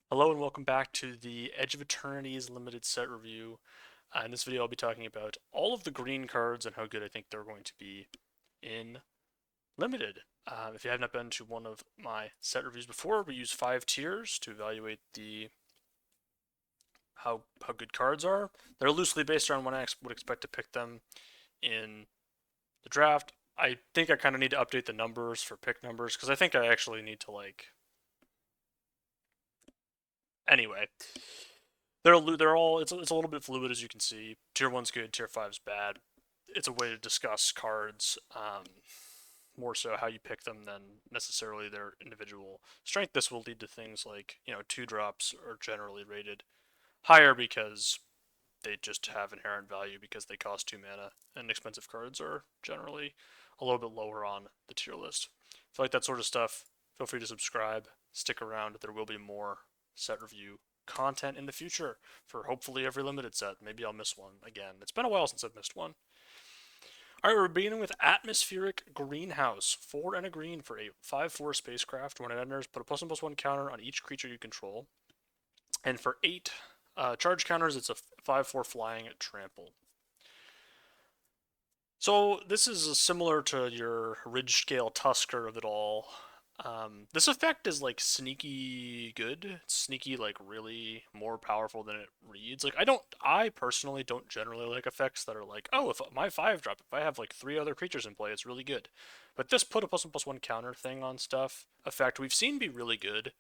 Hello and welcome back to the Edge of Eternities limited set review. In this video, I'll be talking about all of the green cards and how good I think they're going to be in limited. If you have not been to one of my set reviews before, we use 5 tiers to evaluate the how good cards are. They're loosely based around when I would expect to pick them in the draft. I think I kind of need to update the numbers for pick numbers because I think I actually need to anyway. They're all it's a little bit fluid as you can see. Tier one's good, tier five's bad. It's a way to discuss cards, more so how you pick them than necessarily their individual strength. This will lead to things like 2 drops are generally rated higher because they just have inherent value because they cost 2 mana, and expensive cards are generally a little bit lower on the tier list. If you like that sort of stuff, feel free to subscribe, stick around. There will be more set review content in the future for hopefully every limited set. Maybe I'll miss one again. It's been a while since I've missed one. All right, we're beginning with Atmospheric Greenhouse. 4 and a green for a 5/4 spacecraft. When it enters, put a +1/+1 counter on each creature you control. And for 8 charge counters, it's a 5/4 flying trample. So this is similar to your Ridge Scale Tusker of it all. This effect is like sneaky good. It's sneaky, like really more powerful than it reads. I personally don't generally like effects that are like, oh, if my 5 drop, if I have like 3 other creatures in play, it's really good. But this put a +1/+1 counter thing on stuff effect we've seen be really good.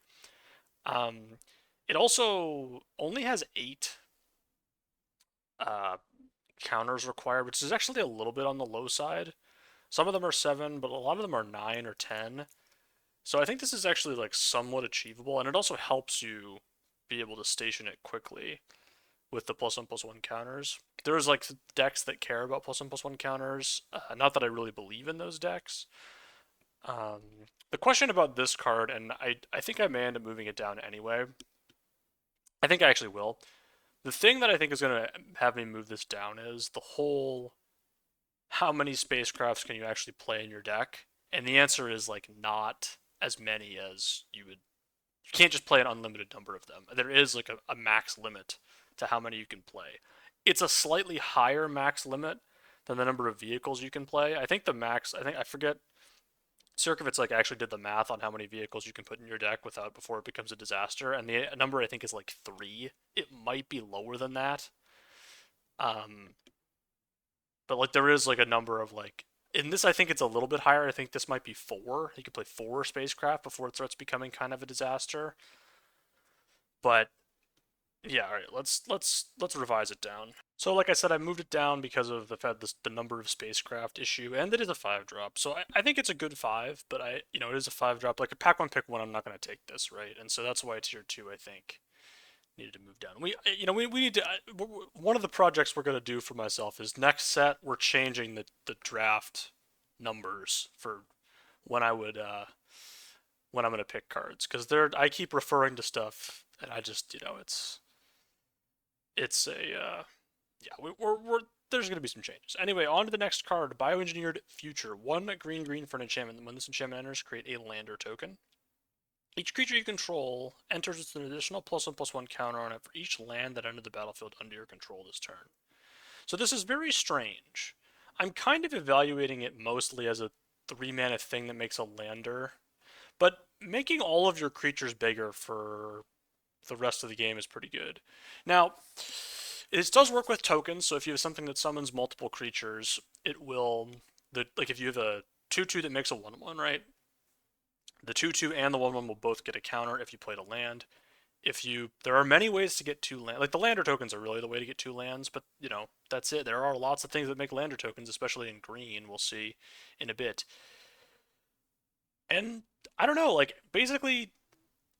Um, it also only has 8 uh, counters required, which is actually a little bit on the low side. Some of them are 7, but a lot of them are 9 or 10. So I think this is actually like somewhat achievable, and it also helps you be able to station it quickly with the +1/+1 counters. There's like decks that care about +1/+1 counters. Not that I really believe in those decks. The question about this card, and I think I may end up moving it down anyway. I think I actually will. The thing that I think is going to have me move this down is the whole how many spacecrafts can you actually play in your deck? And the answer is like not as many as you would. You can't just play an unlimited number of them. There is like a max limit to how many you can play. It's a slightly higher max limit than the number of vehicles you can play. I think the max, I forget, Sirkovitz like actually did the math on how many vehicles you can put in your deck without before it becomes a disaster, and the number I think is like 3. It might be lower than that. Um, but like there is like a number of like in this I think it's a little bit higher. I think this might be 4. You can play 4 spacecraft before it starts becoming kind of a disaster. But yeah, all right, let's revise it down. So like I said, I moved it down because of the number of spacecraft issue, and it is a 5 drop. So I think it's a good 5, but it is a 5 drop. Like a pack one pick one, I'm not going to take this, right? And so that's why tier two I think needed to move down. We need to. One of the projects we're going to do for myself is next set we're changing the draft numbers for when I would when I'm going to pick cards because I keep referring to stuff and I just it's a yeah we're there's going to be some changes. Anyway, on to the next card, Bioengineered Future. 1 green for an enchantment. When this enchantment enters, create a lander token. Each creature you control enters with an additional +1/+1 counter on it for each land that entered the battlefield under your control this turn. So this is very strange. I'm kind of evaluating it mostly as a 3 mana thing that makes a lander, but making all of your creatures bigger for the rest of the game is pretty good. Now, this does work with tokens, so if you have something that summons multiple creatures, it will like if you have a 2/2 that makes a 1/1, right? The 2/2 and the 1/1 will both get a counter if you played a land. There are many ways to get 2 land. Like the lander tokens are really the way to get 2 lands, but that's it. There are lots of things that make lander tokens, especially in green. We'll see in a bit. And I don't know. Like basically,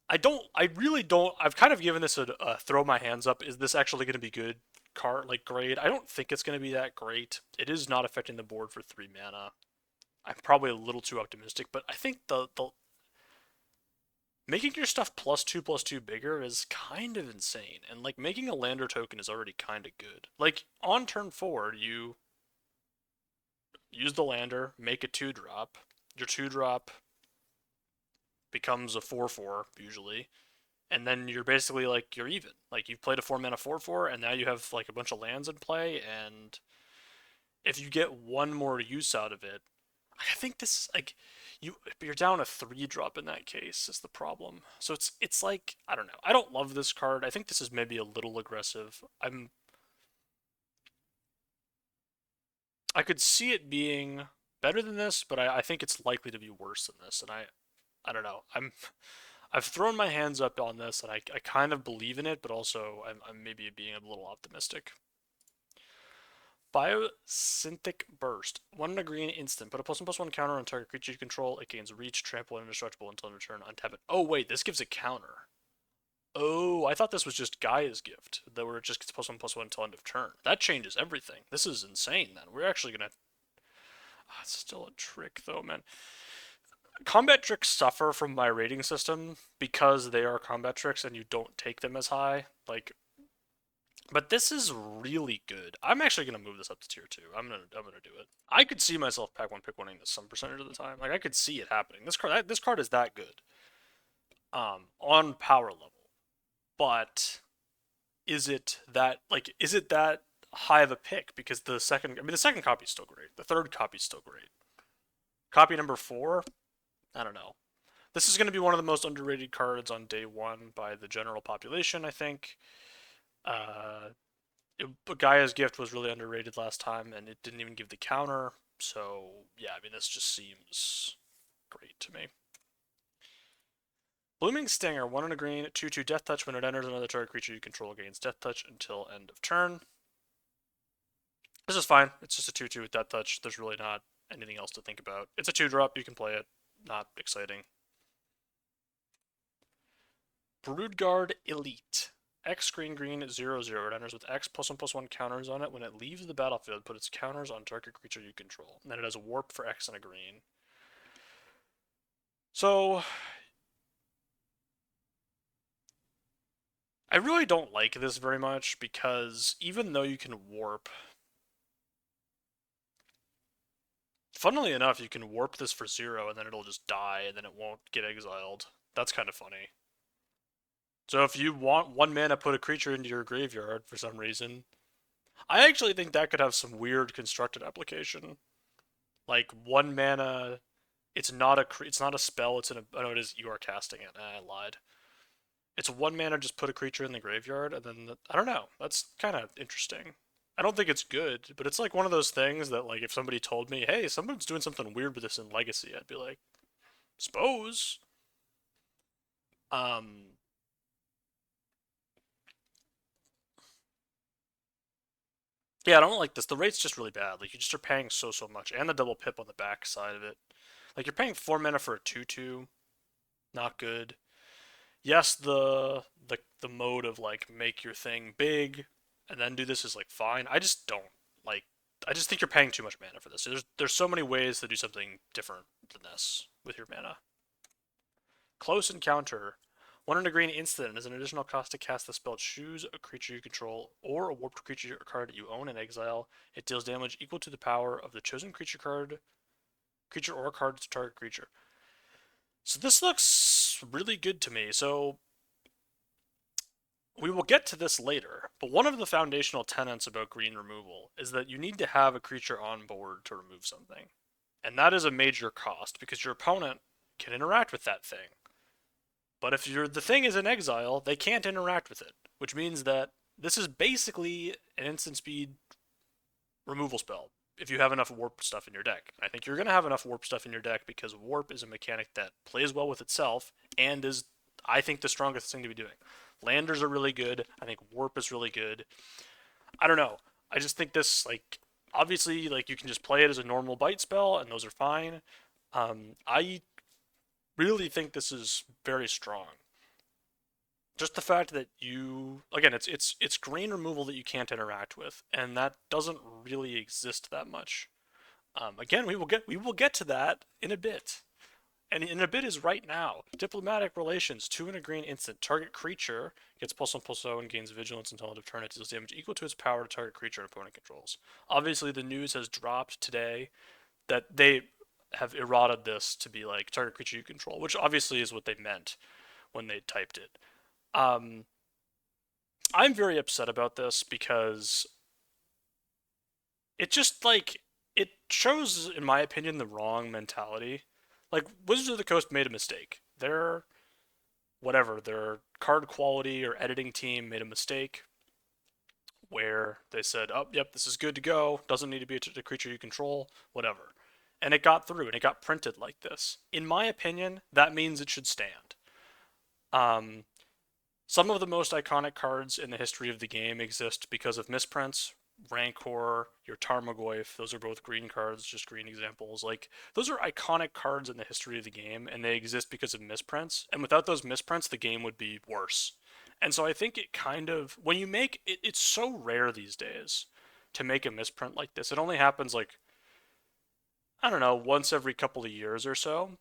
I don't. I really don't. I've kind of given this a throw my hands up. Is this actually going to be good card like grade? I don't think it's going to be that great. It is not affecting the board for 3 mana. I'm probably a little too optimistic, but I think the making your stuff +2/+2 bigger is kind of insane. And like making a lander token is already kind of good. Like on turn 4, you use the lander, make a 2 drop. Your 2 drop becomes a 4/4 usually. and then you're basically like you're even. Like you've played a 4 mana 4/4, and now you have like a bunch of lands in play, and if you get one more use out of it, I think this is like you're down a 3 drop in that case is the problem. So it's like I don't know. I don't love this card. I think this is maybe a little aggressive. I could see it being better than this, but I think it's likely to be worse than this. And I don't know. I've thrown my hands up on this, and I kind of believe in it, but also I'm maybe being a little optimistic. Biosynthetic Burst. 1 green instant. Put a +1/+1 counter on target creature you control. It gains reach, trample, and indestructible until end of turn. Untap it. Oh, wait, this gives a counter. Oh, I thought this was just Gaia's Gift, that where it just gets +1/+1 until end of turn. That changes everything. This is insane, then. We're actually gonna... it's still a trick, though, man. Combat tricks suffer from my rating system because they are combat tricks and you don't take them as high. Like, but this is really good. I'm actually gonna move this up to tier 2. I'm gonna do it. I could see myself pack one pick winning this some percentage of the time. Like I could see it happening. This card is that good. On power level. But is it that high of a pick? Because the second copy is still great. The third copy is still great. Copy number 4, I don't know. This is going to be one of the most underrated cards on day 1 by the general population, I think. Gaia's Gift was really underrated last time, and it didn't even give the counter. So, yeah, I mean, this just seems great to me. Blooming Stinger, 1 and a green, 2/2 Death Touch. When it enters another target creature you control gains Death Touch until end of turn. This is fine. It's just a 2/2 with Death Touch. There's really not anything else to think about. It's a 2-drop. You can play it. Not exciting. Broodguard Elite. X green green 0/0. It enters with X +1/+1 counters on it. When it leaves the battlefield, put its counters on target creature you control. And then it has a warp for X and a green. So I really don't like this very much because even though you can warp, funnily enough, you can warp this for 0 and then it'll just die and then it won't get exiled. That's kind of funny. So if you want 1 mana, put a creature into your graveyard for some reason. I actually think that could have some weird constructed application. Like 1 mana, it's not a spell. It's oh no, it is. You are casting it. I lied. It's 1 mana. Just put a creature in the graveyard, and then I don't know. That's kind of interesting. I don't think it's good, but it's like one of those things that like if somebody told me, hey, someone's doing something weird with this in Legacy, I'd be like, suppose. Um, Yeah, I don't like this. The rate's just really bad. Like you just are paying so much, and the double pip on the back side of it. Like you're paying 4 mana for a 2/2, not good. Yes, the mode of like make your thing big and then do this is like fine. I just don't like. I just think you're paying too much mana for this. There's so many ways to do something different than this with your mana. Close Encounter. 1 and a green instant. As an additional cost to cast the spell, choose a creature you control or a warped creature or card you own in exile. It deals damage equal to the power of the chosen creature or card to target creature. So this looks really good to me. So we will get to this later, but one of the foundational tenets about green removal is that you need to have a creature on board to remove something. And that is a major cost because your opponent can interact with that thing. But if the thing is in exile, they can't interact with it, which means that this is basically an instant speed removal spell if you have enough warp stuff in your deck. I think you're going to have enough warp stuff in your deck because warp is a mechanic that plays well with itself and is, I think, the strongest thing to be doing. Landers are really good. I think warp is really good. I don't know. I just think this, like, obviously, like, you can just play it as a normal bite spell, and those are fine. I really think this is very strong. Just the fact that you, again, it's green removal that you can't interact with, and that doesn't really exist that much. Again, we will get to that in a bit. And in a bit is right now. Diplomatic Relations, 2 and a green instant. Target creature gets +1/+0 and gains vigilance until end of turn. It deals damage equal to its power to target creature and opponent controls. Obviously, the news has dropped today that they have errated this to be like target creature you control, which obviously is what they meant when they typed it. Um, I'm very upset about this because it just like it shows, in my opinion, the wrong mentality. Like Wizards of the Coast made a mistake. Their card quality or editing team made a mistake where they said, "Oh, yep, this is good to go. Doesn't need to be a creature you control, whatever." And it got through and it got printed like this. In my opinion, that means it should stand. Um, Some of the most iconic cards in the history of the game exist because of misprints. Rancor, your Tarmogoyf, those are both green cards, just green examples. Like, those are iconic cards in the history of the game, and they exist because of misprints. And without those misprints, the game would be worse. And so I think it kind of, when you make it, it's so rare these days to make a misprint like this. It only happens like, I don't know, once every couple of years or so.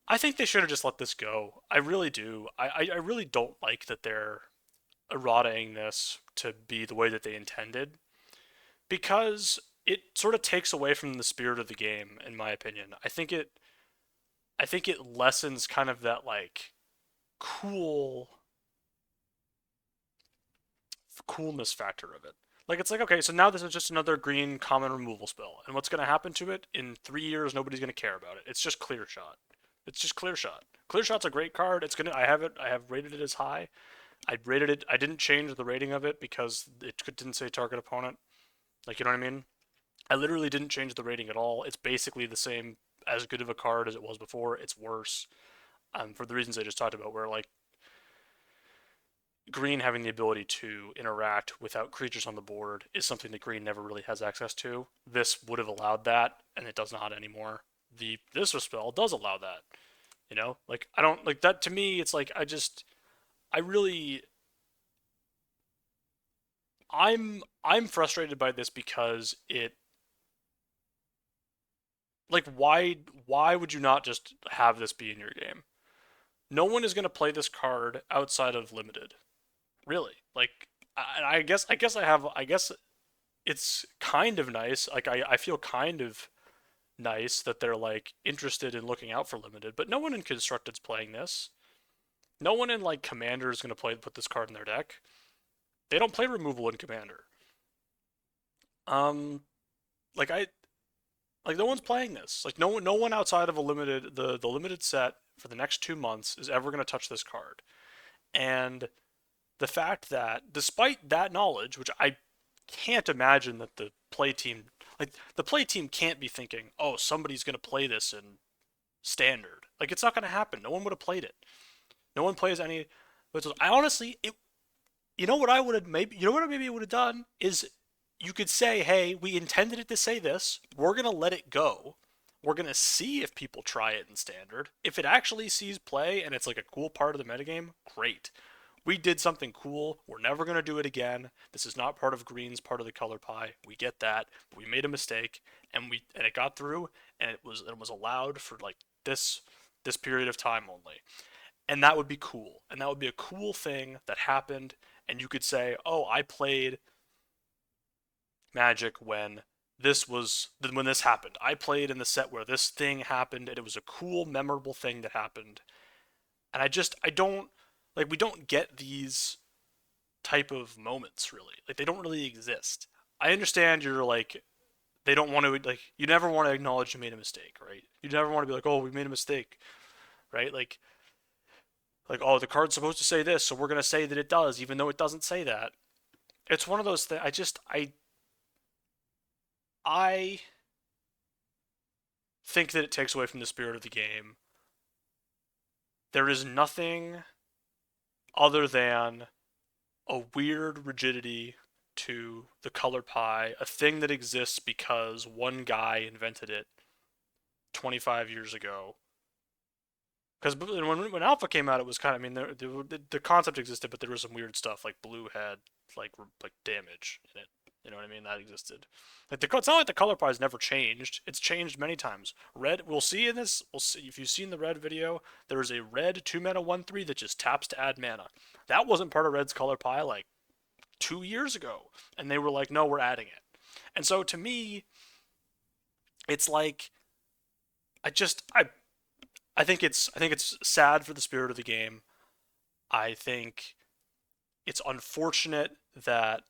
I think they should have just let this go. I really do. I really don't like that they're eroding this to be the way that they intended because it sort of takes away from the spirit of the game, in my opinion. I think it lessens kind of that like cool coolness factor of it. Like it's like, okay, so now this is just another green common removal spell, and what's going to happen to it in 3 years? Nobody's going to care about it. It's just clear shot. It's just clear shot. Clear shot's a great card. It's gonna. I have it. I have rated it as high. I rated it. I didn't change the rating of it because it didn't say target opponent. Like, you know what I mean? I literally didn't change the rating at all. It's basically the same, as good of a card as it was before. It's worse, for the reasons I just talked about, where like green having the ability to interact without creatures on the board is something that green never really has access to. This would have allowed that, and it does not anymore. The this spell does allow that. Like I don't like that. To me, it's like I really I'm frustrated by this because it like why would you not just have this be in your game? No one is going to play this card outside of limited. Really. Like I guess it's kind of nice. Like I feel kind of nice that they're like interested in looking out for limited, but no one in constructed's playing this. No one in like commander is going to put this card in their deck. They don't play removal in commander. Um like I Like no one's playing this. Like no one outside of the limited set for the next 2 months is ever going to touch this card. And the fact that despite that knowledge, which I can't imagine that the play team can't be thinking, oh, somebody's going to play this in standard. Like it's not going to happen. No one would have played it. No one plays any. I honestly, you know what I would have maybe you know what maybe I would have done is you could say, hey, we intended it to say this. We're gonna let it go. We're gonna see if people try it in standard. If it actually sees play and it's like a cool part of the metagame, great. We did something cool. We're never gonna do it again. This is not part of Green's part of the color pie. We get that, but we made a mistake, and it got through, and it was allowed for like this period of time only, and that would be cool, and that would be a cool thing that happened, and you could say, oh, I played Magic when this happened. I played in the set where this thing happened, and it was a cool, memorable thing that happened. And I don't like we don't get these type of moments really. Like they don't really exist. I understand you're like they don't want to like you never want to acknowledge you made a mistake, right? You never want to be like, oh, we made a mistake, right? Like oh, the card's supposed to say this, so we're gonna say that it does, even though it doesn't say that. It's one of those things. I think that it takes away from the spirit of the game. There is nothing other than a weird rigidity to the color pie, a thing that exists because one guy invented it 25 years ago. Because when Alpha came out, it was kind of, I mean, the concept existed, but there was some weird stuff like blue had like damage in it. You know what I mean? That existed. It's not like the color pie's never changed. It's changed many times. Red, we'll see in this. We'll see if you've seen the red video. There is a red 2 mana 1/3 that just taps to add mana. That wasn't part of Red's color pie like 2 years ago, and they were like, no, we're adding it. And so to me, it's like I just I think it's sad for the spirit of the game. I think it's unfortunate that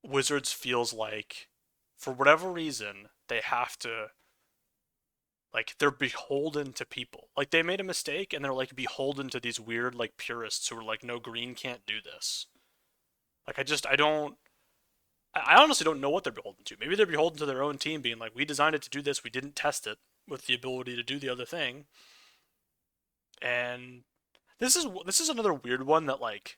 Wizards feels like, for whatever reason, they have to, like, they're beholden to people. Like, they made a mistake and they're like beholden to these weird like purists who are like, no, green can't do this. Like, I don't. I honestly don't know what they're beholden to. Maybe they're beholden to their own team being like, we designed it to do this, we didn't test it with the ability to do the other thing. And this is another weird one that like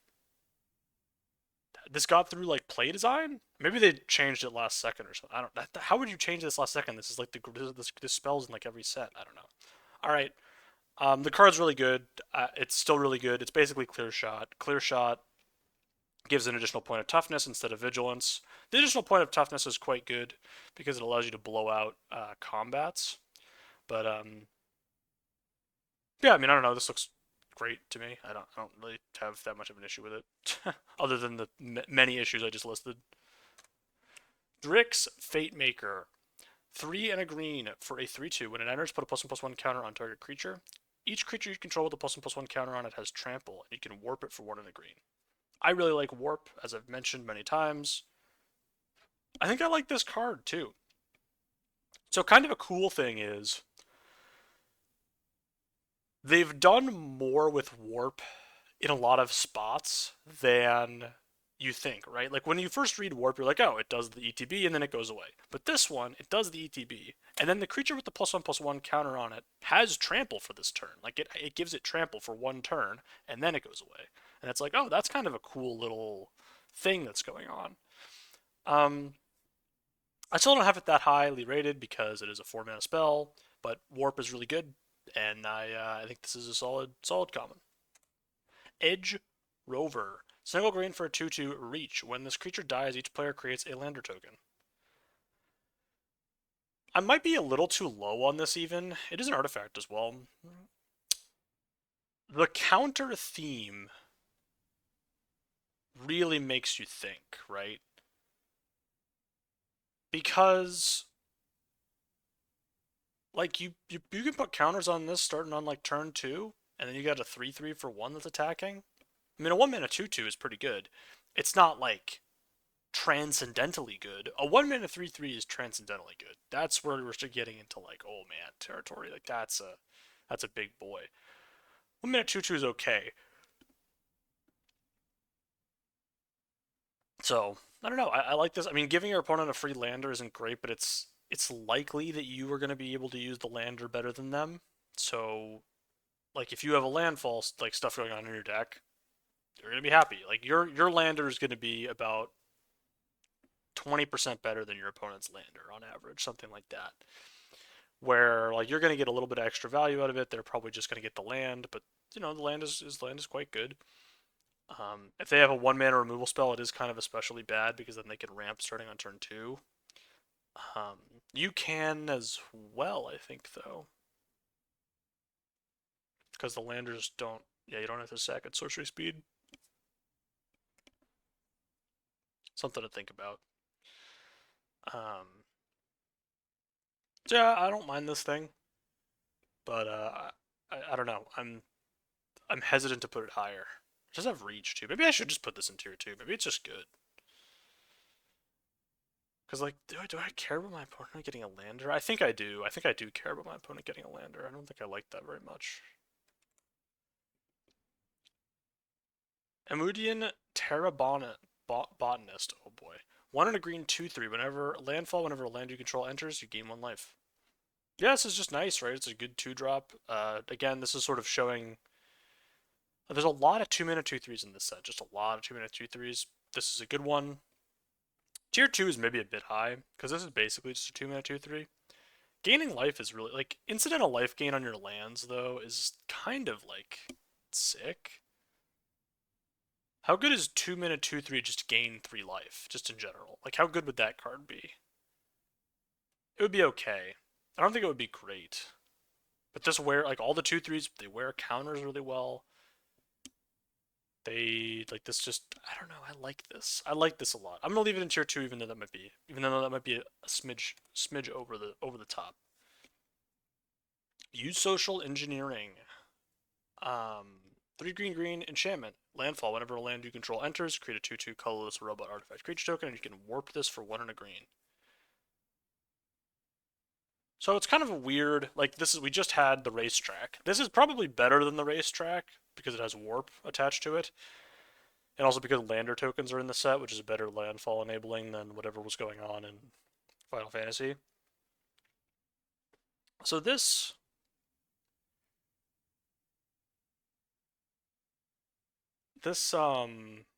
this got through like play design. Maybe they changed it last second or something. I don't. How would you change this last second? This is like this spells in like every set. I don't know. All right. The card's really good. It's still really good. It's basically clear shot. Clear shot gives an additional point of toughness instead of vigilance. The additional point of toughness is quite good because it allows you to blow out combats. But yeah, I mean, I don't know. This looks great to me. I don't really have that much of an issue with it, other than the many issues I just listed. Drix Fate Maker, 3 and a green for a 3/2. When it enters, put a +1/+1 counter on target creature. Each creature you control with a +1/+1 counter on it has trample, and you can warp it for 1 and a green. I really like warp, as I've mentioned many times. I think I like this card too. So kind of a cool thing is they've done more with warp in a lot of spots than you think, right? Like when you first read warp, you're like, oh, it does the ETB and then it goes away. But this one, it does the ETB, and then the creature with the +1/+1 counter on it has trample for this turn. Like it gives it trample for 1 turn, and then it goes away. And it's like, oh, that's kind of a cool little thing that's going on. Um, I still don't have it that highly rated because it is a 4 mana spell, but warp is really good, and I think this is a solid common. Edge Rover. Single green for a 2/2 reach. When this creature dies, each player creates a lander token. I might be a little too low on this even. It is an artifact as well. The counter theme really makes you think, right? Because like you can put counters on this starting on like turn 2, and then you got a 3/3 for 1 that's attacking. I mean, a 1 mana 2/2 is pretty good. It's not like transcendentally good. A 1 mana 3/3 is transcendentally good. That's where we're getting into like old man territory. Like that's a big boy. 1 mana 2/2 is okay. So I don't know. I like this. I mean, giving your opponent a free lander isn't great, but it's likely that you are going to be able to use the lander better than them. So like if you have a landfall like stuff going on in your deck, you're going to be happy. Like your lander is going to be about 20% better than your opponent's lander on average, something like that. Where like you're going to get a little bit of extra value out of it. They're probably just going to get the land, but the land is quite good. If they have a 1 mana removal spell, it is kind of especially bad because then they can ramp starting on turn 2. You can as well, I think, though, because the landers don't. Yeah, you don't have to sack at sorcery speed. Something to think about. Um, so yeah, I don't mind this thing, but I don't know. I'm hesitant to put it higher. It does have reach too. Maybe I should just put this in tier 2. Maybe it's just good. Because like, do I care about my opponent getting a lander? I think I do. I think I do care about my opponent getting a lander. I don't think I like that very much. Emudian Botanist. Oh boy. 1 and a green 2/3. Whenever landfall, whenever a land you control enters, you gain 1 life. Yeah, this is just nice, right? It's a good 2-drop. Again, this is sort of showing. There's a lot of 2 mana 2/3s in this set. Just a lot of 2 mana 2/3s. This is a good one. Tier 2 is maybe a bit high, because this is basically just a 2 mana 2/3. Gaining life is really, like, incidental life gain on your lands, though, is kind of, like, sick. How good is 2 mana 2/3 just gain 3 life, just in general? Like, how good would that card be? It would be okay. I don't think it would be great. But this like, all the 2/3s, they wear counters really well. They, like, this just, I don't know, I like this. I like this a lot. I'm gonna leave it in tier 2, even though that might be a smidge over the top. Use social engineering. Um, 3 green green enchantment. Landfall. Whenever a land you control enters, create a 2/2 colorless robot artifact creature token, and you can warp this for 1 and a green. So it's kind of a weird, like this is, we just had the racetrack. This is probably better than the racetrack because it has warp attached to it. And also because lander tokens are in the set, which is a better landfall enabling than whatever was going on in Final Fantasy. So this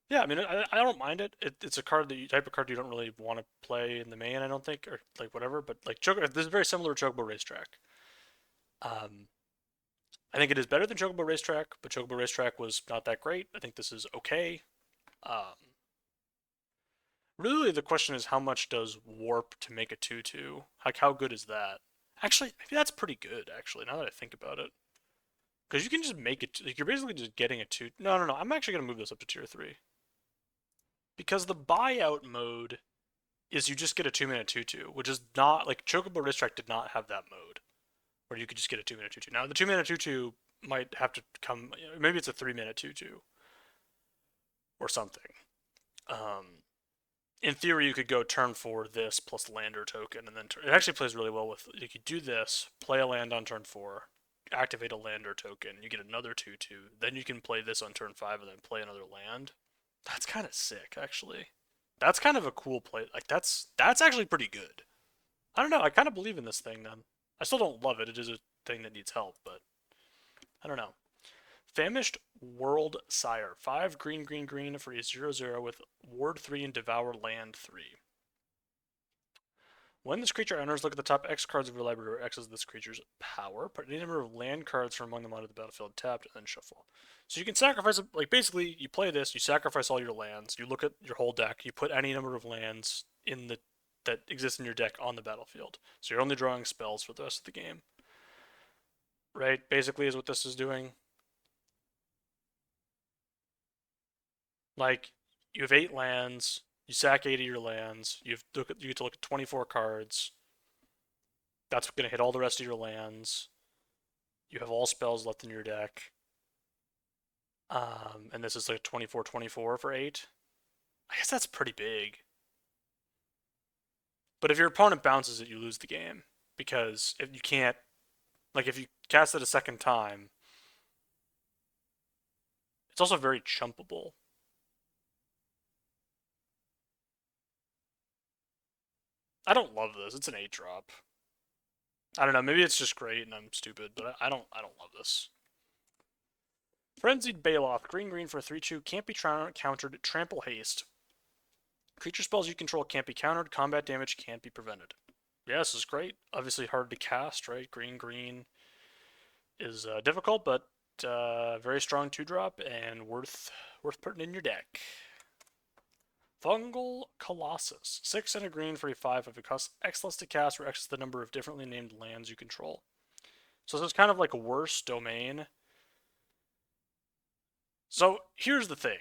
yeah, I mean I don't mind it. It's a card that type of card you don't really want to play in the main, I don't think, or like whatever. But like this is very similar to Chocobo Racetrack. Um, I think it is better than Chocobo Racetrack, but Chocobo Racetrack was not that great. I think this is okay. Um, Really, the question is how much does warp to make a 2/2? Like how good is that? Actually, maybe that's pretty good. Actually, now that I think about it, because you can just make it. Like, you're basically just getting a two. No, no, no. I'm actually gonna move this up to tier 3 because the buyout mode is you just get a 2-mana 2/2, which is not like Chocobo Racetrack did not have that mode where you could just get a 2-mana 2/2. Now the 2-mana 2/2 might have to come. Maybe it's a 3-mana 2/2 or something. Um, in theory, you could go turn 4 this plus lander token, and then it actually plays really well with. You could do this, play a land on turn 4, activate a lander token, you get another 2/2. Then you can play this on turn 5 and then play another land. That's kind of sick, actually. That's kind of a cool play. Like that's actually pretty good. I don't know. I kind of believe in this thing. Then I still don't love it. It is a thing that needs help, but I don't know. Famished World Sire. 5 green, green, green for a 0/0 with Ward 3 and Devour Land 3. When this creature enters, look at the top X cards of your library where X is this creature's power. Put any number of land cards from among them onto the battlefield tapped, and then shuffle. So you can sacrifice, like basically, you play this, you sacrifice all your lands, you look at your whole deck, you put any number of lands in the that exist in your deck on the battlefield. So you're only drawing spells for the rest of the game. Right? Basically is what this is doing. Like, you have 8 lands, you sack 8 of your lands, you get to look at 24 cards. That's going to hit all the rest of your lands. You have all spells left in your deck. And this is like 24/24 for 8. I guess that's pretty big. But if your opponent bounces it, you lose the game. Because if you can't, like if you cast it a second time, it's also very chumpable. I don't love this. It's an 8 drop. I don't know. Maybe it's just great and I'm stupid, but I don't love this. Frenzied Baloth, green green for a 3/2, can't be countered, trample haste. Creature spells you control can't be countered, combat damage can't be prevented. Yeah, this is great. Obviously hard to cast, right? Green green is difficult, but very strong 2 drop and worth putting in your deck. Fungal Colossus, 6 and a green for a 5 if it costs X less to cast, where X is the number of differently named lands you control. So this is kind of like a worse domain. So here's the thing.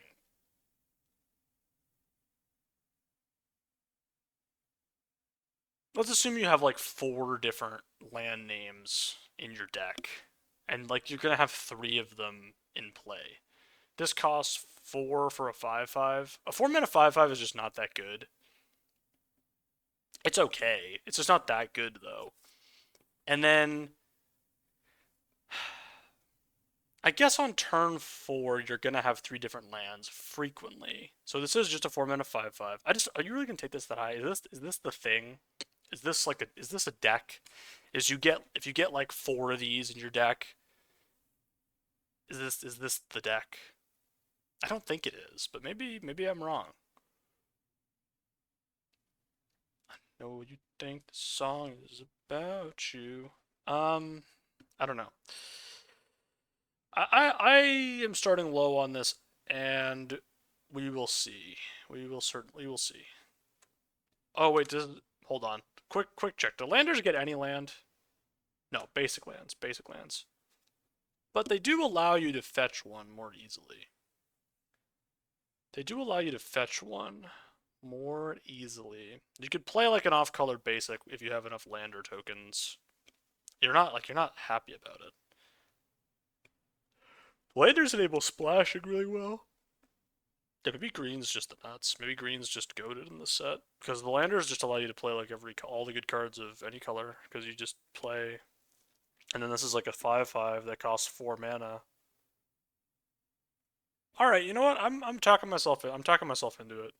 Let's assume you have like 4 different land names in your deck, and like you're gonna have 3 of them in play. This costs 4 for a 5/5. A 4-mana 5/5 is just not that good. It's okay. It's just not that good though. And then I guess on turn 4 you're gonna have 3 different lands frequently. So this is just a 4-mana 5/5. Are you really gonna take this that high? Is this the thing? Is this a deck? If you get like 4 of these in your deck, is this the deck? I don't think it is, but maybe I'm wrong. No, you think the song is about you. I don't know. I am starting low on this, and we will see. We will certainly will see. Oh wait, hold on. Quick check. Do landers get any land? No, basic lands. Basic lands. But they do allow you to fetch one more easily. They do allow you to fetch one more easily. You could play like an off-color basic if you have enough lander tokens. You're not happy about it. Landers enable splashing really well. Yeah, maybe green's just the nuts. Maybe green's just goated in the set because the landers just allow you to play like all the good cards of any color because you just play. And then this is like a 5/5 that costs 4 mana. All right, you know what? I'm talking myself. I'm talking myself into it.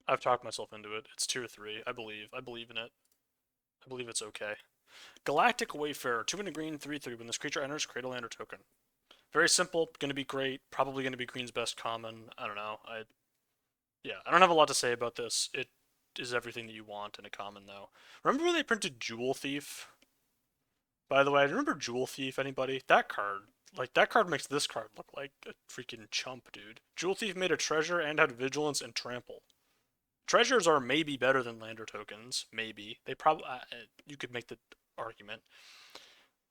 I've talked myself into it. It's tier 3. I believe. I believe in it. I believe it's okay. Galactic Wayfarer, 2 mana green, 3/3. When this creature enters, create a land or token. Very simple. Going to be great. Probably going to be green's best common. I don't know. I don't have a lot to say about this. It is everything that you want in a common, though. Remember when they printed Jewel Thief? By the way, remember Jewel Thief? Anybody? That card makes this card look like a freaking chump, dude. Jewel Thief made a treasure and had vigilance and trample. Treasures are maybe better than lander tokens. Maybe they probably you could make the argument.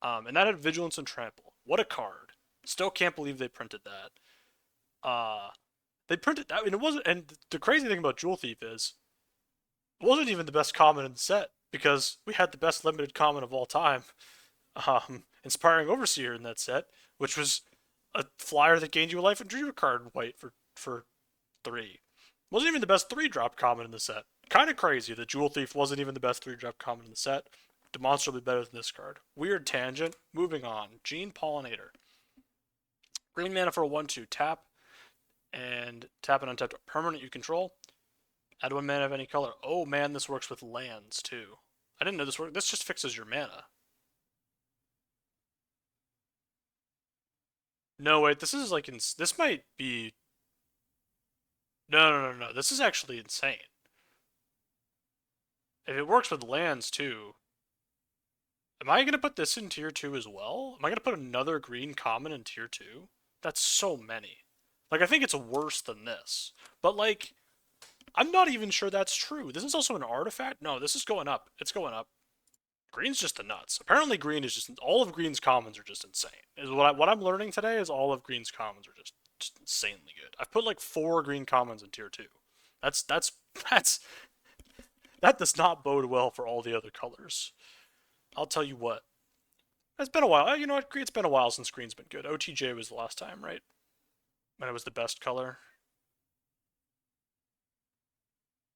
And that had vigilance and trample. What a card! Still can't believe they printed that. They printed that, and it wasn't. And the crazy thing about Jewel Thief is, it wasn't even the best common in the set because we had the best limited common of all time, Inspiring Overseer in that set, which was a flyer that gained you a life and drew a card in white for 3. Wasn't even the best 3-drop common in the set. Kind of crazy that Jewel Thief wasn't even the best 3-drop common in the set. Demonstrably better than this card. Weird tangent. Moving on. Gene Pollinator. Green mana for a 1/2. Tap and tap an untapped permanent you control. Add 1 mana of any color. Oh man, this works with lands too. I didn't know this worked. This just fixes your mana. No, wait, this is like, this might be, no. This is actually insane. If it works with lands too, am I going to put this in tier 2 as well? Am I going to put another green common in tier 2? That's so many. Like, I think it's worse than this. But, like, I'm not even sure that's true. This is also an artifact? No, this is going up. It's going up. Green's just the nuts. Apparently, green is just all of green's commons are just insane. Is what I'm learning today is all of green's commons are just insanely good. I've put like 4 green commons in tier 2. That's that's that does not bode well for all the other colors. I'll tell you what. It's been a while. You know what? It's been a while since green's been good. OTJ was the last time, right? When it was the best color.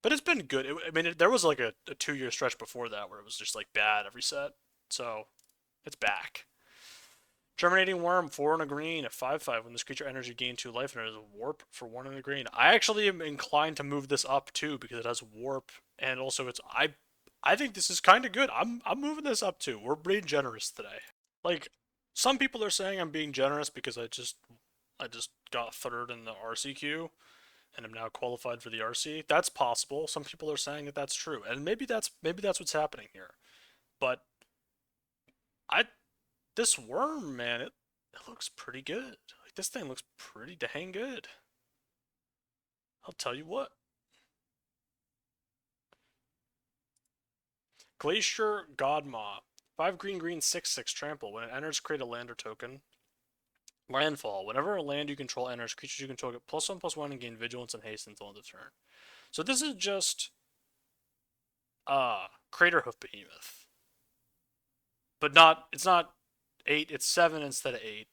But it's been good. There was like a 2-year stretch before that where it was just like bad every set. So it's back. Terminating Worm, 4 and a green, a 5/5. When this creature enters, you gain 2 life, and it has a warp for 1 and a green. I actually am inclined to move this up too because it has warp, and also I think this is kind of good. I'm moving this up too. We're being generous today. Like, some people are saying I'm being generous because I just got 3rd in the RCQ and am now qualified for the RC. That's possible. Some people are saying that that's true, and maybe that's what's happening here. But I this worm, man, it looks pretty good. Like, this thing looks pretty dang good. I'll tell you what. Glacier Godmaw. 5 green green 6/6 trample. When it enters, create a land or token. Landfall. Whenever a land you control enters, creatures you control get +1/+1 and gain vigilance and haste until end of turn. So this is just Craterhoof Behemoth. But it's not 8, it's 7 instead of 8.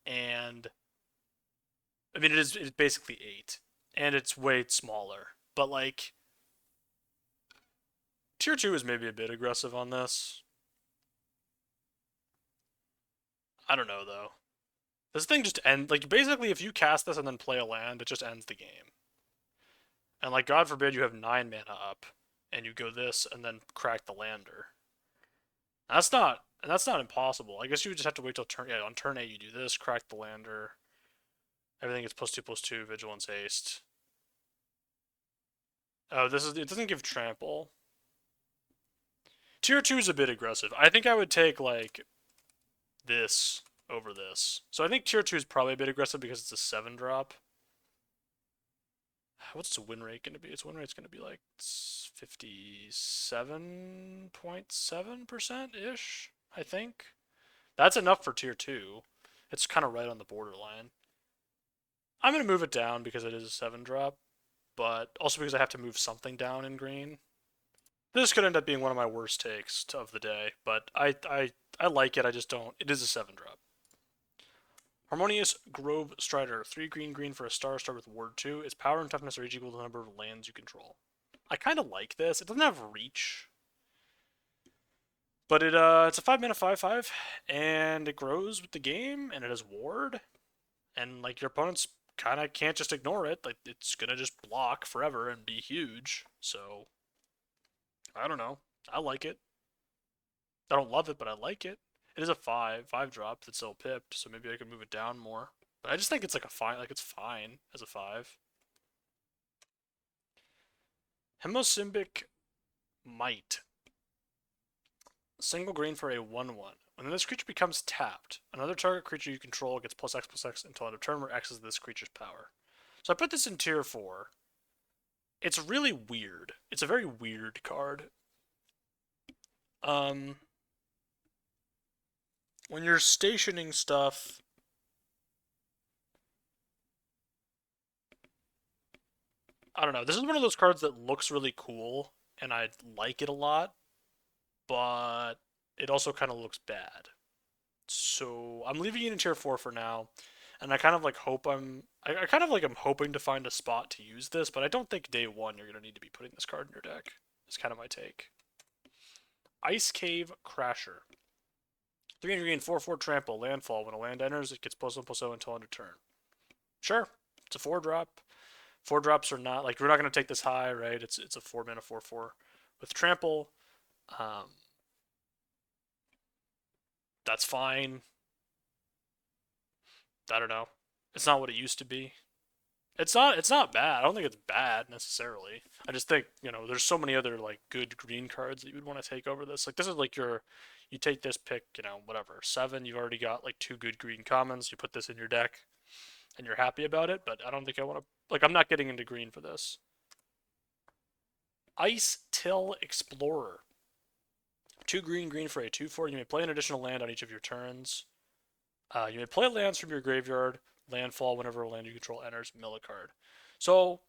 And it's basically 8. And it's way smaller. But like, tier 2 is maybe a bit aggressive on this. I don't know though. This thing just ends, like, basically if you cast this and then play a land, it just ends the game. And like, God forbid you have 9 mana up and you go this and then crack the lander. That's not impossible. I guess you would just have to wait till on turn 8 you do this, crack the lander. Everything is +2/+2, vigilance, haste. Oh, it doesn't give trample. Tier 2 is a bit aggressive. I think I would take like this over this. So I think tier 2 is probably a bit aggressive because it's a 7-drop. What's its win rate going to be? Its win rate's going to be like 57.7%-ish, I think. That's enough for tier 2. It's kind of right on the borderline. I'm going to move it down because it is a 7-drop, but also because I have to move something down in green. This could end up being one of my worst takes of the day, but I like it. I just don't. It is a 7-drop. Harmonious Grove Strider. 3 green green for a star with ward 2. Its power and toughness are each equal to the number of lands you control. I kind of like this. It doesn't have reach, but it's a 5 mana 5/5, and it grows with the game, and it has ward, and like your opponents kind of can't just ignore it. Like it's gonna just block forever and be huge. So I don't know. I like it. I don't love it, but I like it. It is a 5 drop that's still pipped, so maybe I can move it down more. But I just think it's like a fine, like it's fine as a 5. Hemosymbic Might. Single green for a 1/1. When this creature becomes tapped, another target creature you control gets +X/+X until end of turn where X is this creature's power. So I put this in tier 4. It's really weird. It's a very weird card. When you're stationing stuff, I don't know. This is one of those cards that looks really cool, and I like it a lot, but it also kind of looks bad. So I'm leaving it in tier 4 for now, and I kind of like hope I kind of like I'm hoping to find a spot to use this, but I don't think day 1 you're gonna need to be putting this card in your deck. It's kind of my take. Ice Cave Crasher. 3 green, 4/4 trample, landfall. When a land enters, it gets +1/+0 until end of turn. Sure, it's a 4 drop. 4 drops are not like we're not going to take this high, right? It's a 4 mana 4/4 with trample. Um, that's fine. I don't know. It's not what it used to be. It's not bad. I don't think it's bad necessarily. I just think, there's so many other like good green cards that you would want to take over this. Like this is like you take this pick, whatever. 7, you've already got like 2 good green commons. You put this in your deck and you're happy about it, but I don't think I want to like I'm not getting into green for this. Ice Till Explorer. 2 green green for a 2/4. You may play an additional land on each of your turns. You may play lands from your graveyard, landfall whenever a land you control enters, mill a card. So,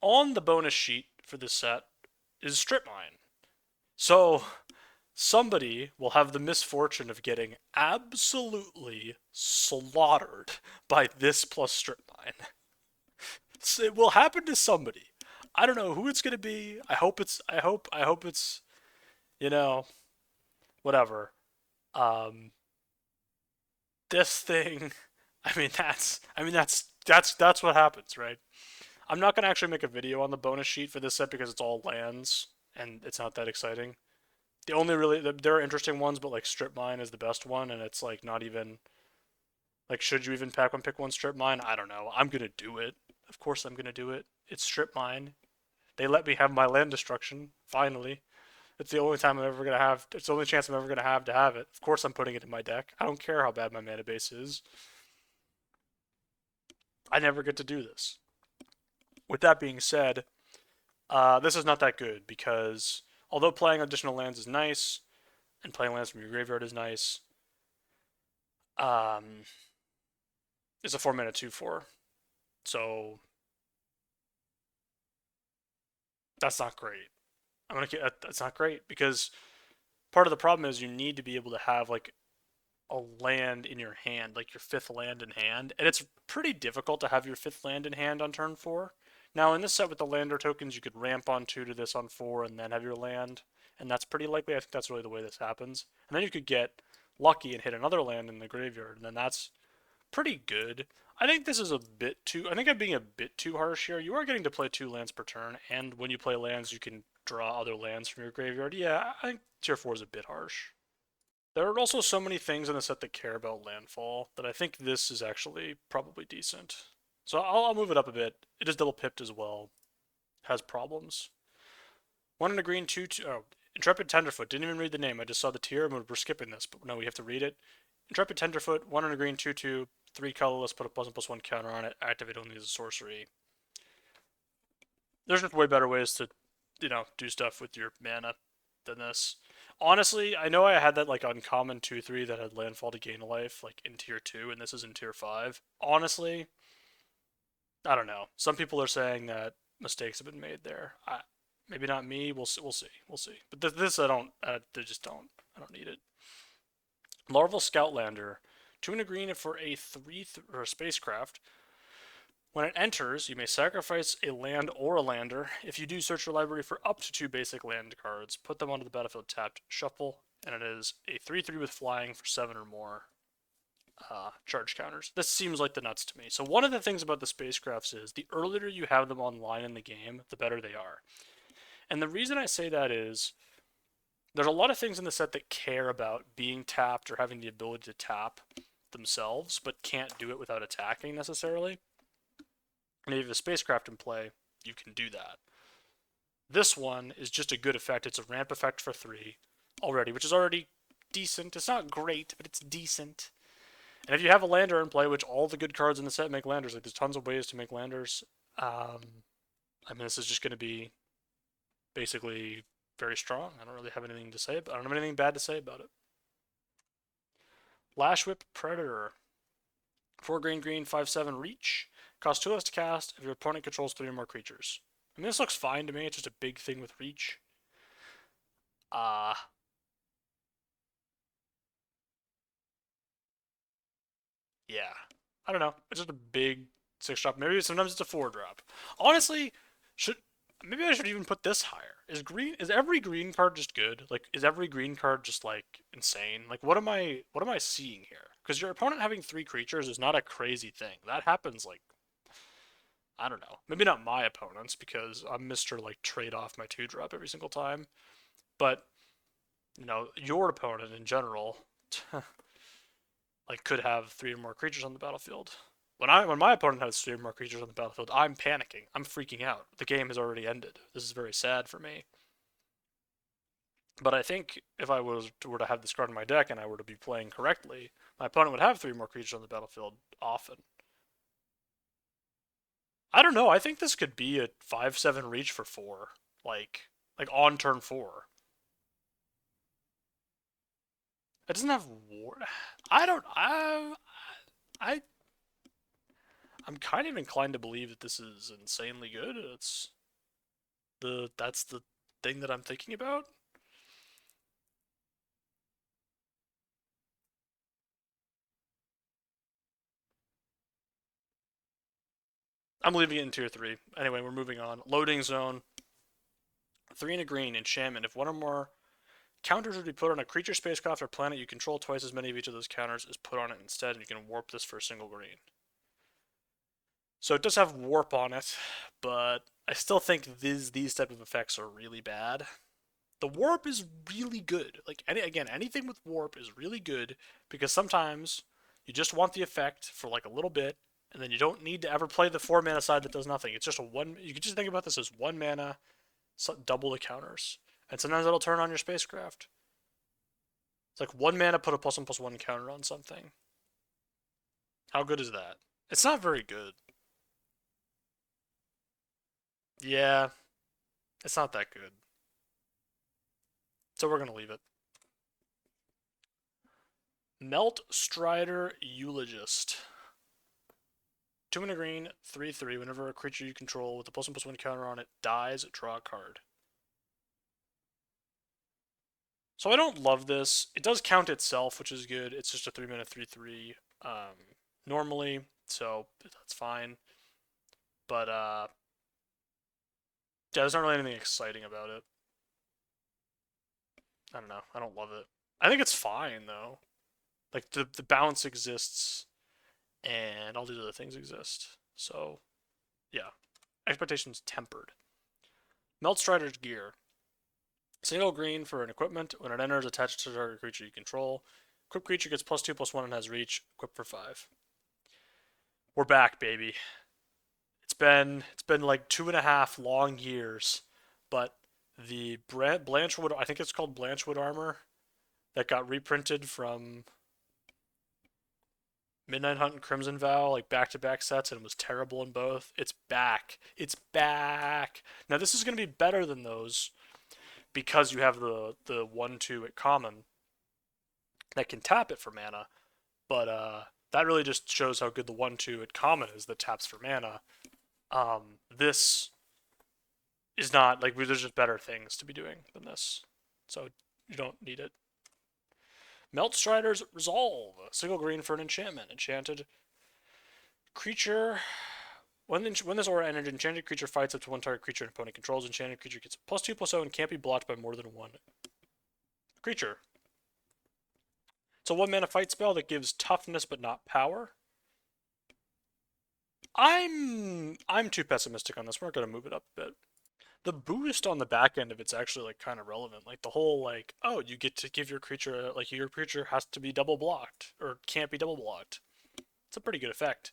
on the bonus sheet for this set is Strip Mine. So, somebody will have the misfortune of getting absolutely slaughtered by this plus Strip Mine. So it will happen to somebody. I don't know who it's gonna be. I hope it's you know whatever. Um, this thing. That's what happens, right? I'm not gonna actually make a video on the bonus sheet for this set because it's all lands and it's not that exciting. The only really there are interesting ones, but like Strip Mine is the best one, and it's like not even like should you even pack one pick one Strip Mine? I don't know. I'm gonna do it. Of course I'm gonna do it. It's Strip Mine. They let me have my land destruction finally. It's the only time I'm ever gonna have. It's the only chance I'm ever gonna have to have it. Of course I'm putting it in my deck. I don't care how bad my mana base is. I never get to do this. With that being said, this is not that good because although playing additional lands is nice and playing lands from your graveyard is nice, um, it's a 4 mana 2/4. So that's not great. That's not great because part of the problem is you need to be able to have like a land in your hand, like your 5th land in hand, and it's pretty difficult to have your 5th land in hand on turn 4. Now in this set with the lander tokens, you could ramp on 2 to this on 4 and then have your land, and that's pretty likely. I think that's really the way this happens. And then you could get lucky and hit another land in the graveyard, and then that's pretty good. I think this is a bit too. I think I'm being a bit too harsh here. You are getting to play 2 lands per turn, and when you play lands, you can draw other lands from your graveyard. Yeah, I think tier 4 is a bit harsh. There are also so many things in the set that care about landfall that I think this is actually probably decent. So I'll move it up a bit. It is double pipped as well. Has problems. 1 and a green, 2, 2. Oh, Intrepid Tenderfoot. Didn't even read the name. I just saw the tier and we're skipping this, but no, we have to read it. Intrepid Tenderfoot, 1 and a green, 2, 2, 3 colorless, put a +1/+1 counter on it. Activate only as a sorcery. There's just way better ways to, do stuff with your mana than this. Honestly, I know I had that like uncommon 2/3 that had landfall to gain a life like in tier 2, and this is in tier 5. Honestly, I don't know. Some people are saying that mistakes have been made there. Maybe not me. We'll see. We'll see. We'll see. But this I don't. They just don't. I don't need it. Larval Scoutlander, 2 and a green for a 3 or a spacecraft. When it enters, you may sacrifice a land or a lander. If you do, search your library for up to 2 basic land cards, put them onto the battlefield tapped, shuffle, and it is a 3/3 with flying for 7 or more charge counters. This seems like the nuts to me. So one of the things about the spacecrafts is the earlier you have them online in the game, the better they are. And the reason I say that is there's a lot of things in the set that care about being tapped or having the ability to tap themselves, but can't do it without attacking necessarily. And if you have a spacecraft in play, you can do that. This one is just a good effect. It's a ramp effect for 3 already, which is already decent. It's not great, but it's decent. And if you have a lander in play, which all the good cards in the set make landers, like there's tons of ways to make landers. I mean, this is just going to be basically very strong. I don't really have anything to say. I don't have anything bad to say about it. Lash Whip Predator. 4 green, 5/7 reach. Costs 2 less to cast if your opponent controls 3 or more creatures. I mean, this looks fine to me. It's just a big thing with reach. Yeah. I don't know. It's just a big 6-drop. Maybe sometimes it's a 4-drop. Honestly, maybe I should even put this higher. Is every green card just good? Like, is every green card just like insane? Like, what am I seeing here? Because your opponent having 3 creatures is not a crazy thing. That happens like, I don't know. Maybe not my opponents because I'm Mr. like trade off my 2-drop every single time. But your opponent in general like could have 3 or more creatures on the battlefield. When my opponent has 3 or more creatures on the battlefield, I'm panicking. I'm freaking out. The game has already ended. This is very sad for me. But I think if I were to have this card in my deck and I were to be playing correctly, my opponent would have 3 more creatures on the battlefield often. I don't know. I think this could be a 5/7 reach for 4, like on turn 4. It doesn't have war. I don't. I I'm kind of inclined to believe that this is insanely good. That's the thing that I'm thinking about. I'm leaving it in tier 3. Anyway, we're moving on. Loading zone. 3 and a green, enchantment. If one or more counters would be put on a creature, spacecraft, or planet you control, twice as many of each of those counters is put on it instead, and you can warp this for a single green. So it does have warp on it, but I still think these type of effects are really bad. The warp is really good. Like anything with warp is really good because sometimes you just want the effect for like a little bit, and then you don't need to ever play the 4 mana side that does nothing. It's just a one. You can just think about this as 1 mana, double the counters, and sometimes it'll turn on your spacecraft. It's like 1 mana, put a +1/+1 counter on something. How good is that? It's not very good. Yeah, it's not that good. So we're gonna leave it. Melt Strider Eulogist. 2 and a green, 3/3. Whenever a creature you control with a +1/+1 counter on it dies, draw a card. So I don't love this. It does count itself, which is good. It's just a 3-mana 3/3 normally, so that's fine. But yeah, there's not really anything exciting about it. I don't know. I don't love it. I think it's fine though. Like the bounce exists, and all these other things exist. So yeah, expectations tempered. Melt Strider's gear. Single green for an equipment. When it enters, attached to a target creature you control. Equipped creature gets +2/+1 and has reach. Equipped for 5. We're back, baby. It's been like 2.5 long years, but the Blanchwood, I think it's called Blanchwood armor, that got reprinted from Midnight Hunt and Crimson Vow, like back-to-back sets, and it was terrible in both. It's back. It's back. Now this is going to be better than those because you have the 1/2 at common that can tap it for mana. But that really just shows how good the 1/2 at common is that taps for mana. This is not there's just better things to be doing than this, so you don't need it. Melt Strider's Resolve. Single green for an enchantment. Enchanted creature. When this aura enters, enchanted creature fights up to one target creature an opponent controls. Enchanted creature gets +2/+0 and can't be blocked by more than one creature. It's a 1-mana fight spell that gives toughness but not power. I'm too pessimistic on this. We're gonna move it up a bit. The boost on the back end of it's actually like kind of relevant. Like the whole like, oh, you get to give your creature like your creature has to be double blocked or can't be double blocked. It's a pretty good effect.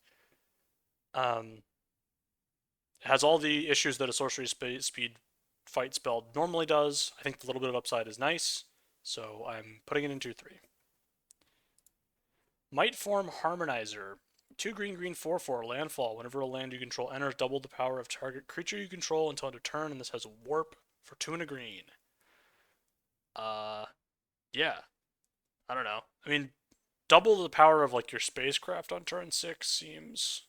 It has all the issues that a sorcery speed fight spell normally does. I think the little bit of upside is nice, so I'm putting it into 3. Might Form Harmonizer. 2 green green 4/4 landfall. Whenever a land you control enters, double the power of target creature you control until end of turn, and this has warp for 2 and a green. Yeah. I don't know. I mean, double the power of like your spacecraft on turn 6 seems.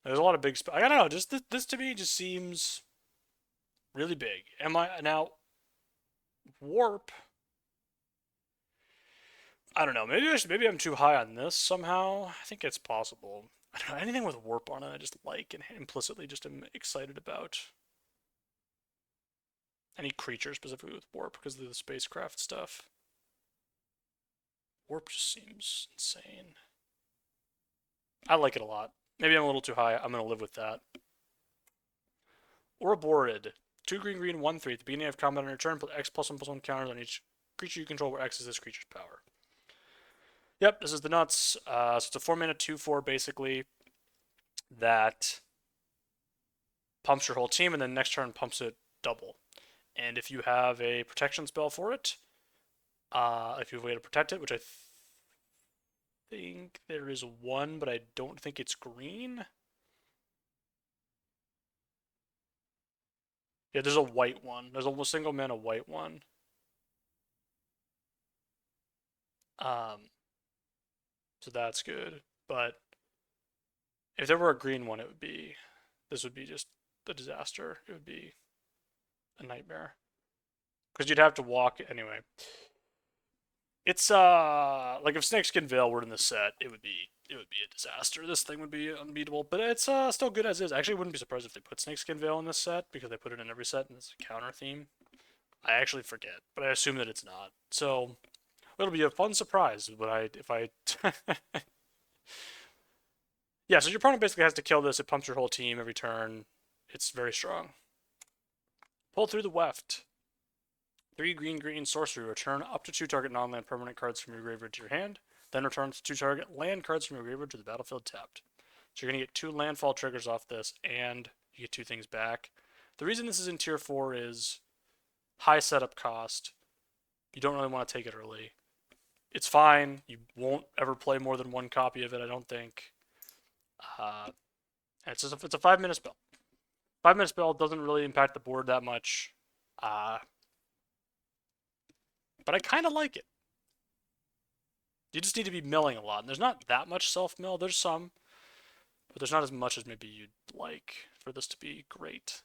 There's a lot of big. I don't know. Just this to me just seems really big. Am I now warp? I don't know. Maybe I'm too high on this somehow. I think it's possible. I don't know. Anything with warp on it, I just like and implicitly just am excited about. Any creature specifically with warp because of the spacecraft stuff. Warp just seems insane. I like it a lot. Maybe I'm a little too high. I'm gonna live with that. Ouroborid. 2 green green 1/3. At the beginning of combat on your turn, put X+1/+1 counters on each creature you control where X is this creature's power. Yep, this is the nuts. So it's a 4-mana 2/4 basically that pumps your whole team, and then next turn pumps it double. And if you have a protection spell for it, if you have a way to protect it, which I think there is one, but I don't think it's green. Yeah, there's a white one. There's a single mana white one. So that's good. But if there were a green one, this would be just a disaster. It would be a nightmare. Because you'd have to walk anyway. It's like if Snakeskin Veil were in the set, it would be a disaster. This thing would be unbeatable, but it's still good as is. I actually wouldn't be surprised if they put Snakeskin Veil in this set because they put it in every set and it's a counter theme. I actually forget, but I assume that it's not. So it'll be a fun surprise. But if I yeah, so your opponent basically has to kill this. It pumps your whole team every turn. It's very strong. Pull through the weft. 3 green green sorcery. Return up to 2 target non-land permanent cards from your graveyard to your hand. Then return 2 target land cards from your graveyard to the battlefield tapped. So you're going to get 2 landfall triggers off this, and you get 2 things back. The reason this is in tier 4 is high setup cost. You don't really want to take it early. It's fine. You won't ever play more than 1 copy of it, I don't think. It's a 5-minute spell. 5-minute spell doesn't really impact the board that much. But I kind of like it. You just need to be milling a lot. And there's not that much self-mill. There's some. But there's not as much as maybe you'd like for this to be great.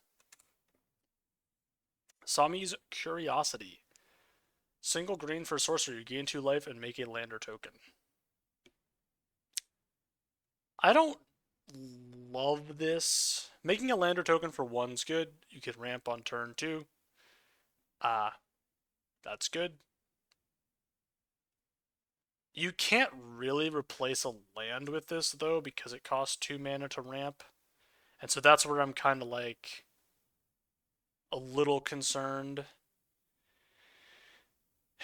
Sami's Curiosity. Single green for sorcery. You gain 2 life and make a lander token. I don't love this. Making a lander token for 1's good. You can ramp on turn 2. That's good. You can't really replace a land with this, though, because it costs 2 mana to ramp. And so that's where I'm kind of like a little concerned.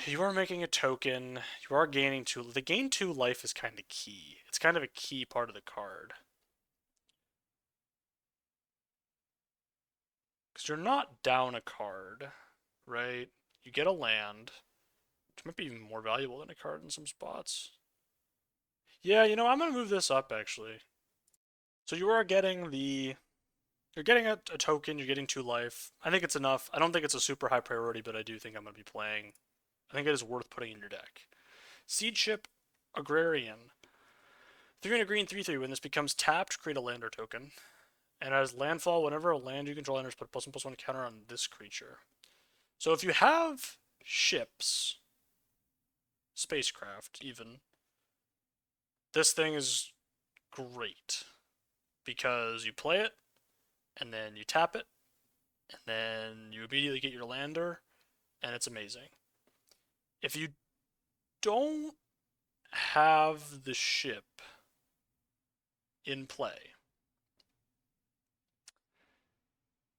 You are making a token. You are gaining 2. The gain 2 life is kind of key. It's kind of a key part of the card. Because you're not down a card, right? You get a land, which might be even more valuable than a card in some spots. Yeah, you know, I'm going to move this up, actually. So you are getting You're getting a token, you're getting 2 life. I think it's enough. I don't think it's a super high priority, but I do think I'm going to be playing. I think it is worth putting in your deck. Seed Ship Agrarian. 3 and a green 3/3. When this becomes tapped, create a lander token. And as landfall, whenever a land you control enters, put a +1/+1 counter on this creature. So if you have ships, spacecraft, even. This thing is great because you play it, and then you tap it, and then you immediately get your lander, and it's amazing. If you don't have the ship in play,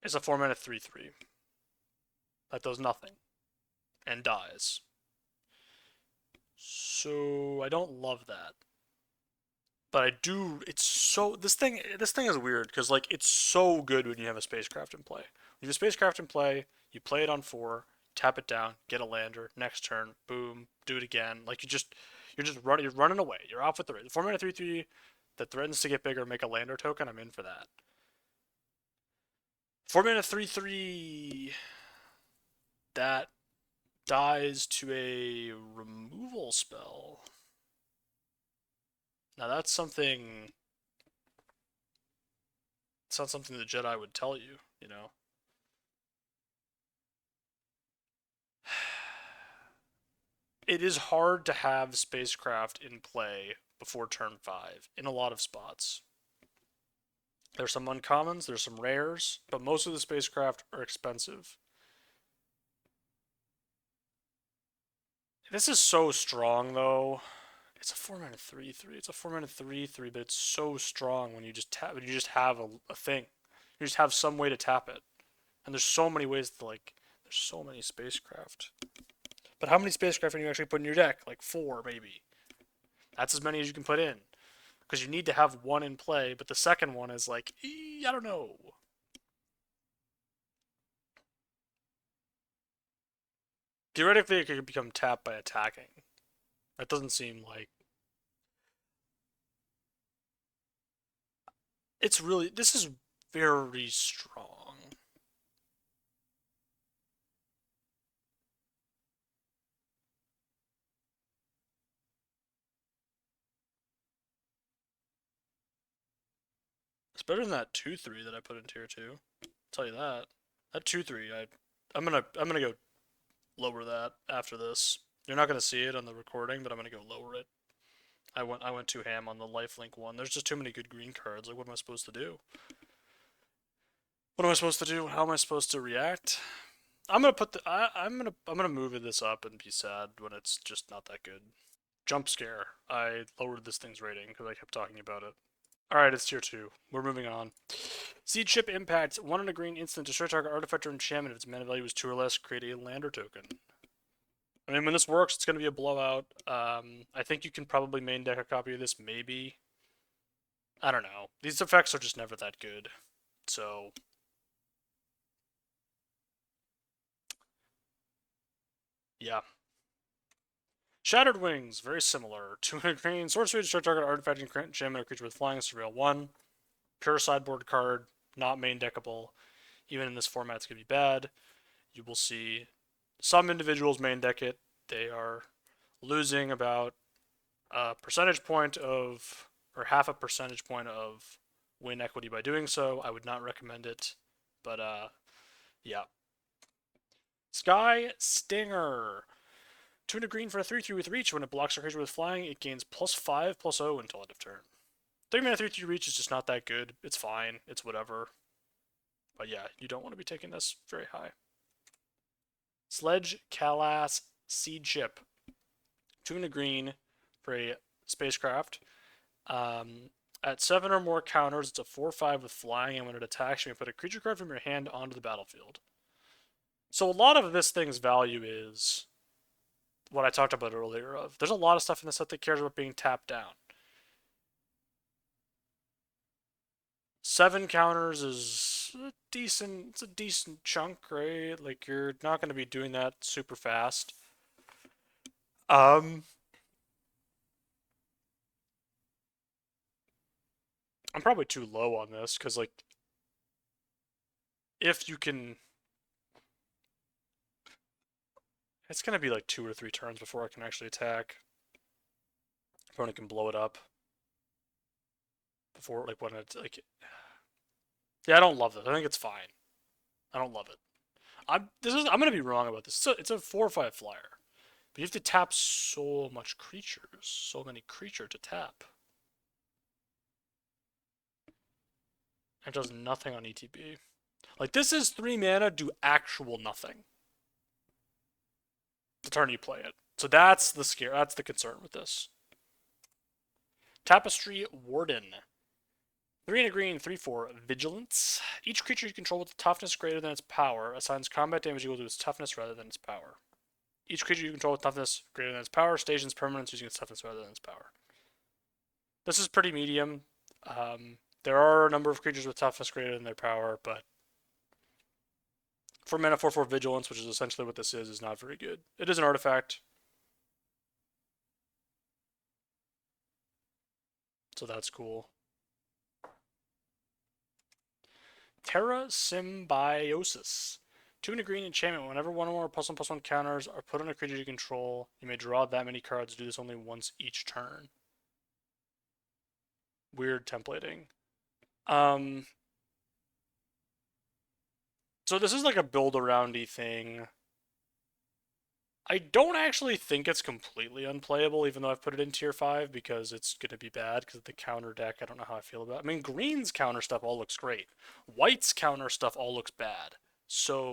it's a 4 mana 3/3 that does nothing and dies. So I don't love that. But I do. It's so This thing is weird because like it's so good when you have a spacecraft in play. When you have a spacecraft in play, you play it on 4, tap it down, get a lander. Next turn, boom, do it again. Like you're running away. You're off with the raid. The 4 mana 3/3 that threatens to get bigger, make a lander token. I'm in for that. 4 mana 3/3 that dies to a removal spell. Now that's something. It's not something the Jedi would tell you, you know. It is hard to have spacecraft in play before turn 5 in a lot of spots. There's some uncommons, there's some rares, but most of the spacecraft are expensive. This is so strong though. It's a 4 mana 3/3. It's a 4 mana 3/3, but it's so strong when you just tap. When you just have a thing. You just have some way to tap it, and there's so many ways to like. There's so many spacecraft. But how many spacecraft can you actually put in your deck? Like 4, maybe. That's as many as you can put in. Because you need to have one in play, but the second one is like, I don't know. Theoretically, it could become tapped by attacking. That doesn't seem like. It's really. This is very strong. It's better than that 2/3 that I put in tier 2. I'll tell you that. That 2/3, I'm gonna go lower that after this. You're not gonna see it on the recording, but I'm gonna go lower it. I went too ham on the lifelink one. There's just too many good green cards. Like, what am I supposed to do? What am I supposed to do? How am I supposed to react? I'm gonna put the I'm gonna move this up and be sad when it's just not that good. Jump scare. I lowered this thing's rating because I kept talking about it. All right, it's tier 2. We're moving on. Seed Ship Impact. 1 and a green instant. Destroy target artifact or enchantment. If its mana value is 2 or less, create a lander token. I mean, when this works, it's going to be a blowout. I think you can probably main deck a copy of this, maybe. I don't know. These effects are just never that good. So, yeah. Shattered Wings, very similar. 2 and a green. Sorcery, destroy target artifact, enchantment, or creature with flying. Surveil 1. Pure sideboard card, not main deckable. Even in this format, it's going to be bad. You will see some individuals main deck it. They are losing about a percentage point of, or half a percentage point of win equity by doing so. I would not recommend it, but yeah. Sky Stinger. 2 and a green for a 3/3 with reach. When it blocks a creature with flying, it gains +5/+0 until end of turn. 3 mana 3/3 reach is just not that good. It's fine. It's whatever. But yeah, you don't want to be taking this very high. Sledge Kalas Seed Ship. 2 and a green for a spacecraft. At 7 or more counters, it's a 4/5 with flying, and when it attacks, you may put a creature card from your hand onto the battlefield. So a lot of this thing's value is what I talked about earlier. There's a lot of stuff in the set that cares about being tapped down. 7 counters is it's a decent chunk, right? Like, you're not going to be doing that super fast. I'm probably too low on this because, like, if you can, it's gonna be like 2 or 3 turns before I can actually attack. Opponent can blow it up before, like, when it's like, yeah, I don't love this. I think it's fine. I don't love it. I'm gonna be wrong about this. It's a 4/5 flyer. But you have to tap so much creatures, so many creature to tap. It does nothing on ETB. Like, this is 3 mana, do actual nothing. The turn you play it. So that's the scare, that's the concern with this. Tapestry Warden. 3 and a green, 3/4, Vigilance. Each creature you control with toughness greater than its power assigns combat damage equal to its toughness rather than its power. Each creature you control with toughness greater than its power stations permanents using its toughness rather than its power. This is pretty medium. There are a number of creatures with toughness greater than their power, but for mana 4/4 Vigilance, which is essentially what this is not very good. It is an artifact, so that's cool. Terra Symbiosis. 2 and a green enchantment. Whenever one or more +1/+1 counters are put on a creature you control, you may draw that many cards. Do this only once each turn. Weird templating. So this is like a build-around-y thing. I don't actually think it's completely unplayable, even though I've put it in tier 5, because it's going to be bad because of the counter deck. I don't know how I feel about it. I mean, green's counter stuff all looks great. White's counter stuff all looks bad. So,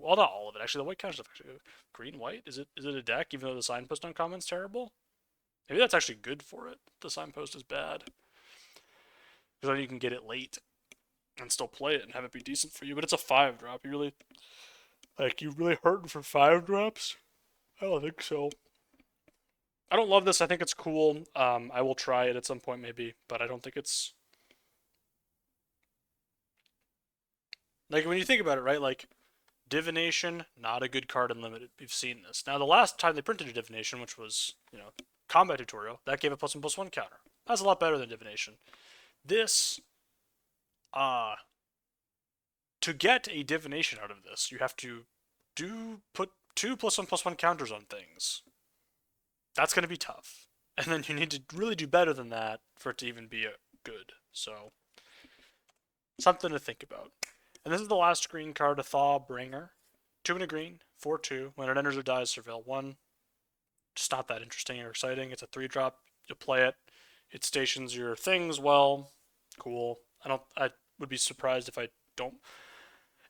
well, not all of it. Actually, the white counter stuff, actually. Green, white? Is it a deck, even though the signpost uncommon's terrible? Maybe that's actually good for it. The signpost is bad. Because then you can get it late and still play it and have it be decent for you. But it's a 5-drop. You really hurting for 5-drops? I don't think so. I don't love this. I think it's cool. I will try it at some point maybe, but I don't think it's like when you think about it, right? Like Divination, not a good card in Limited. We've seen this. Now the last time they printed a Divination, which was combat tutorial, that gave a +1/+1 counter. That's a lot better than Divination. This, to get a Divination out of this, you have to put 2 +1/+1 counters on things. That's going to be tough. And then you need to really do better than that for it to even be good. So, something to think about. And this is the last green card, a Thaw Bringer. 2 and a green, 4/2. When it enters or dies, surveil 1. Just not that interesting or exciting. It's a 3-drop. You play it. It stations your things well. Cool. I would be surprised if I don't.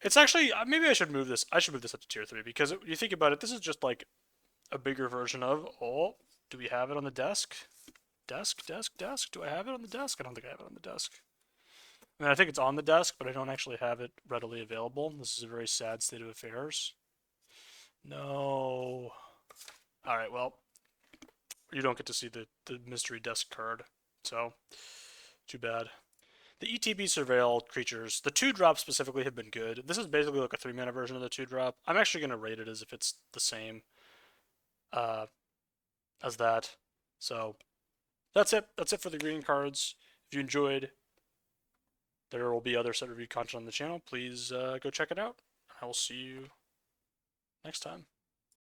It's actually, maybe I should move this. I should move this up to tier 3 because you think about it, this is just like a bigger version of, do we have it on the desk? Desk? Do I have it on the desk? I don't think I have it on the desk. I mean, I think it's on the desk, but I don't actually have it readily available. This is a very sad state of affairs. No. Alright, well, you don't get to see the mystery desk card, so too bad. The ETB Surveil creatures, the 2-drop specifically have been good. This is basically like a 3-mana version of the 2-drop. I'm actually going to rate it as if it's the same as that. So that's it. That's it for the green cards. If you enjoyed, there will be other set review content on the channel. Please go check it out. I will see you next time.